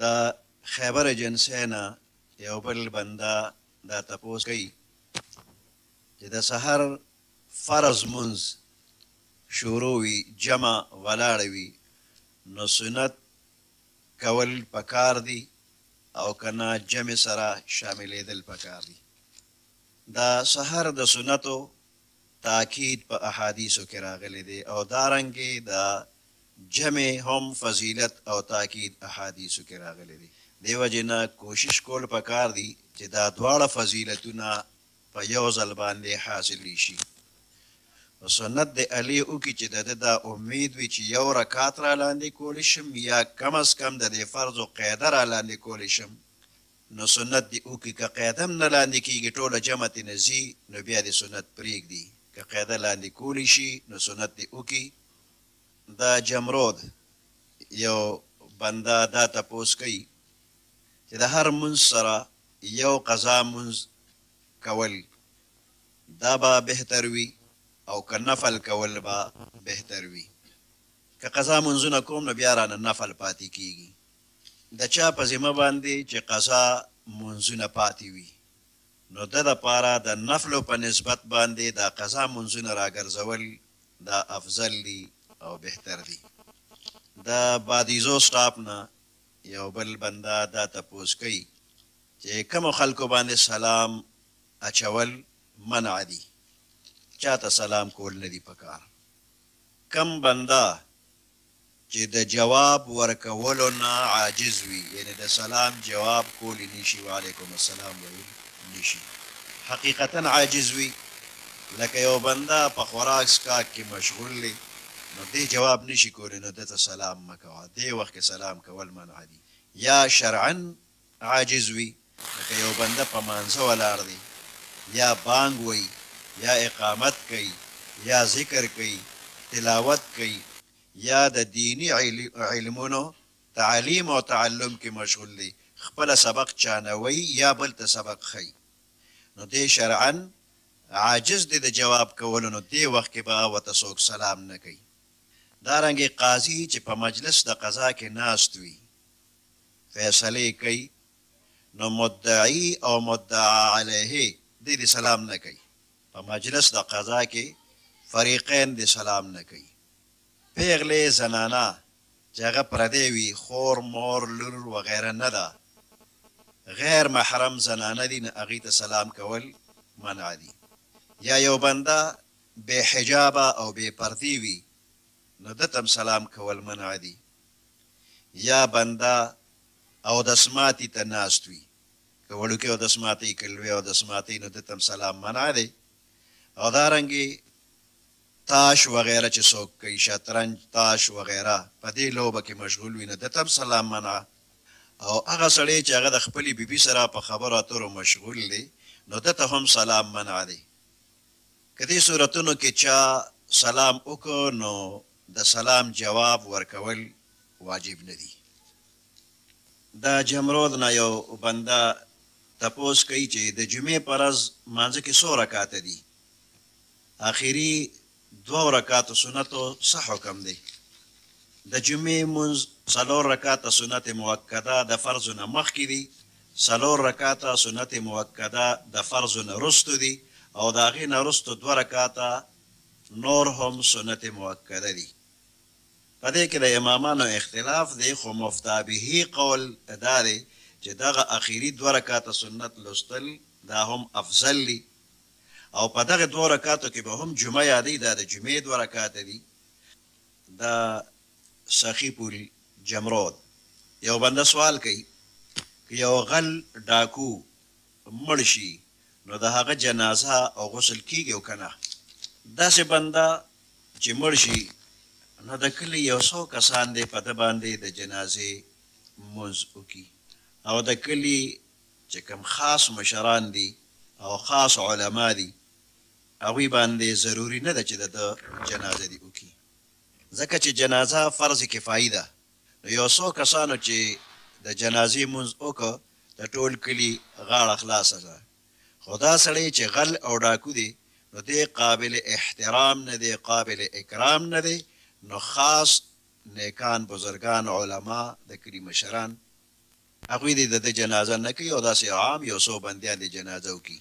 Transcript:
د خیبر ایجنسۍ نه یو بل بنده دا تپوس کوي چې د سحر فرض منځ شروع وي جمع ولاړه وي نو سنت کول پکار دي او کنه جمع سره شاملېدل پکار دي. د سحر د سنتو تاکید په احادیثو کې راغلی دی او دارنګې د جمع هم فضیلت او تاکید احادیثو کې راغلی دی. دی وجې نه کوشش کول پکار دي چې دا دواړه فضیلتونه په یو ځل باندې حاصل شي. سنت د علی وکړي چې د ده دا امید وي چې یو رکات را لاندې کولی شم یا کم از کم د دې فرض و قاعده را لاندې کولی شم نو سنت دې وکړي. که قاعده هم نه لاندې کېږي ټوله جمع ترې نه ځي نو بیا دې سنت پرېږدي. که قاعده لاندې کولی شي نو سنت دې وکړي. د جمرود یو بنده دا تپوس کوي چې د هر منځ سره یو قضا منځ کول دا به بهتر وي او که نفل کول به بهتر وي. که قضا منځونه کوم نو بیا رانه نفل پاتې کېږي. د چا په ذمه باندې چې قضا منځونه پاتې وي نو د دپاره د نفلو په نسبت باندې د قضا منځونه راګرځول دا افضل دي او بهتر دي. د بادیزو سټاپ نه یو بل بنده دا تپوس کوي چې کومو خلکو باندې سلام اچول منع دي. چاته سلام کول نه دي پکار. کم بنده چې د جواب ورکولو نه عاجز وي یعنی د سلام جواب کولی نشي وعلیکم السلام ویل نشي حقیقتا عاجز وي لکه یو بنده په خوراک څښاک کې مشغول دی نو دې جواب نشي کولی نو دته سلام مه کوه. دې وخت کې سلام کول منع دي. یا شرعا عاجز وي لکه یو بنده په مانځه ولاړ دی یا بانګ وی یا اقامت کوي یا ذکر کوي تلاوت کوي یا د دینی علمونو تعلیم او تعلم کې مشغول دی خپل سبق چانوي یا بل ته سبق خي نو دې شرعا عاجز دی د جواب کولو نو دې وخت کې به ورته څوک سلام نه کوي. دارنګې قاضي چې په مجلس د قضا کې ناست وي فیصلې کوي نو مدعی او مدعا علیه دې سلام نه کوي. په مجلس د قضا کې فریقین د سلام نه کوي. پیغلې زنانه چې هغه پردی وي خور مور لور وغیره نه ده غیر محرم زنانه دي نه هغې ته سلام کول منع دي. یا یو بنده بې حجابه او بې پردې وي نو دته هم سلام کول منع دي. یا بنده اودسماتي ته ناست وي که وړوکې اودسماتۍ که لوی اودسماتۍ نو دته هم سلام منع دی. او دارنګې تاش وغیره چې څوک کوي شطرنج تاش وغیره په دې لوبه کې مشغول وي نو دته هم سلام منع. او هغه سړی چې هغه د خپلې بیبي سره په خبرو اترو مشغول دی نو دته هم سلام منع دی. که دې صورتونو کې چا سلام وکړو نو د سلام جواب ورکول واجب نه دي. د جمرود نه یو بنده تپوس کوي چې د جمعې په ورځ مانځه کې څو رکاته دي. آخري 2 رکاتو سنتو څه حکم دی؟ د جمعې مونځ 4 رکاته سنت موکده د فرضو نه مخکې دي 4 رکاته سنت موکده د فرضو نه وروستو دي او د هغې نه وروستو 2 رکاته نور هم سنت موکده دي. په دې کې د امامانو اختلاف دی خو مفتابهي قول دا دی چې دغه اخري 2 رکاته سنت لوستل دا هم افضل دي او په دغه 2 رکاتو کې به هم جمعه یادی دا د جمعې 2 رکاته دي. د سخي پوري جمرود یو بنده سوال کوي که یو غل ډاکو مړ شي نو د هغه جنازه او غسل کیږي او که نه؟ داسې بنده چې مړ شي نو د کلي یو څو کسان دی په ده باندې د جنازې مونځ وکړي او د کلي چې کوم خاص مشران دي او خاص علما دي هغوی باندې ضروري نه ده چې د ده جنازه دي وکړي ځکه چې جنازه فرض کفایي ده. نو یو څو کسانو چې د جنازې مونځ وکړه د ټول کلي غاړه خلاصه ده. خو دا سړی چې غل او ډاکو دی نو دی قابل احترام نه دی قابل اکرام نه دی نو خاص نیکان بزرگان علما د کلي مشران هغوی دې د ده جنازه نه کوي او داسې عام یو څو بندیان دې جنازه وکړي